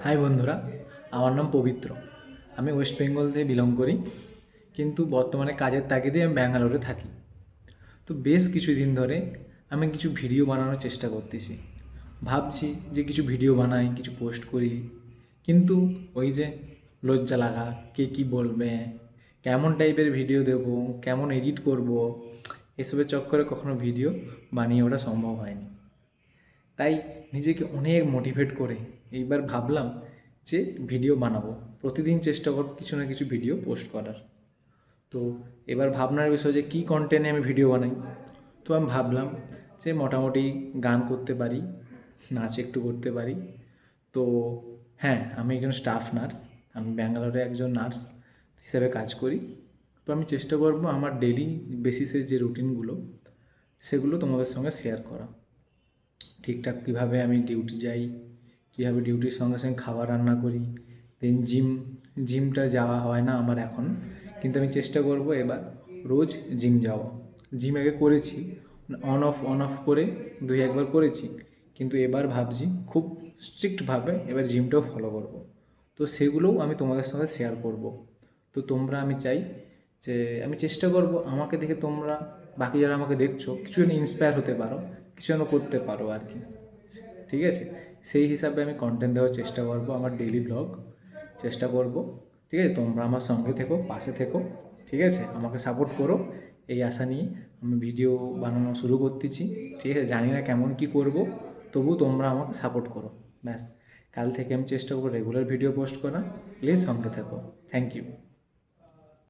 High বন্ধুরা, আমার নাম পবিত্র। আমি ওয়েস্ট বেঙ্গল থেকে বিলং করি, কিন্তু বর্তমানে কাজের তাগিদে আমি ব্যাঙ্গালোরে থাকি। তো বেশ কিছুদিন ধরে আমি কিছু ভিডিও বানানোর চেষ্টা করতেছি। ভাবছি যে কিছু ভিডিও বানাই, কিছু পোস্ট করি, কিন্তু ওই যে লজ্জা লাগা, কে কী বলবে, কেমন টাইপের ভিডিও দেব, কেমন এডিট করব, এসবের চক্করে কখনো ভিডিও বানিয়ে ওঠা সম্ভব হয়নি। তাই নিজেকে অনেক মোটিভেট করে এইবার ভাবলাম যে ভিডিও বানাবো, প্রতিদিন চেষ্টা করব কিছু না কিছু ভিডিও পোস্ট করার। তো এবার ভাবনার বিষয় যে কী কন্টেন্টে আমি ভিডিও বানাই। তো আমি ভাবলাম যে মোটামুটি গান করতে পারি, নাচ একটু করতে পারি। তো হ্যাঁ, আমি একজন স্টাফ নার্স, আমি ব্যাঙ্গালোরে একজন নার্স হিসেবে কাজ করি। তো আমি চেষ্টা করব আমার ডেলি বেসিসের যে রুটিনগুলো সেগুলো তোমাদের সঙ্গে শেয়ার করা। ঠিকঠাক কীভাবে আমি ডিউটি যাই, কীভাবে ডিউটির সঙ্গে সঙ্গে খাবার রান্না করি, দেন জিমটা যাওয়া হয় না আমার এখন, কিন্তু আমি চেষ্টা করব এবার রোজ জিম যাওয়া। জিম আগে করেছি, অন অফ করে দুই একবার করেছি, কিন্তু এবার ভাবছি খুব স্ট্রিক্টভাবে এবার জিমটাও ফলো করব। তো সেগুলোও আমি তোমাদের সঙ্গে শেয়ার করব। তো তোমরা, আমি চাই যে আমি চেষ্টা করব আমাকে দেখে তোমরা, বাকি যারা আমাকে দেখছো, কিছু যেন ইন্সপায়ার হতে পারো, কিছু যেন করতে পারো আর কি। ঠিক আছে, সেই হিসাবে আমি কন্টেন্ট দেওয়ার চেষ্টা করব, আমার ডেইলি ব্লগ চেষ্টা করব। ঠিক আছে, তোমরা আমার সঙ্গে থেকো, পাশে থেকো। ঠিক আছে, আমাকে সাপোর্ট করো, এই আশা নিয়ে আমি ভিডিও বানানো শুরু করতেছি। ঠিক আছে, জানি না কেমন কি করব, তবু তোমরা আমাকে সাপোর্ট করো। ব্যাস, কাল থেকে আমি চেষ্টা করবো রেগুলার ভিডিও পোস্ট করা। প্লিজ সঙ্গে থেকো। Thank you.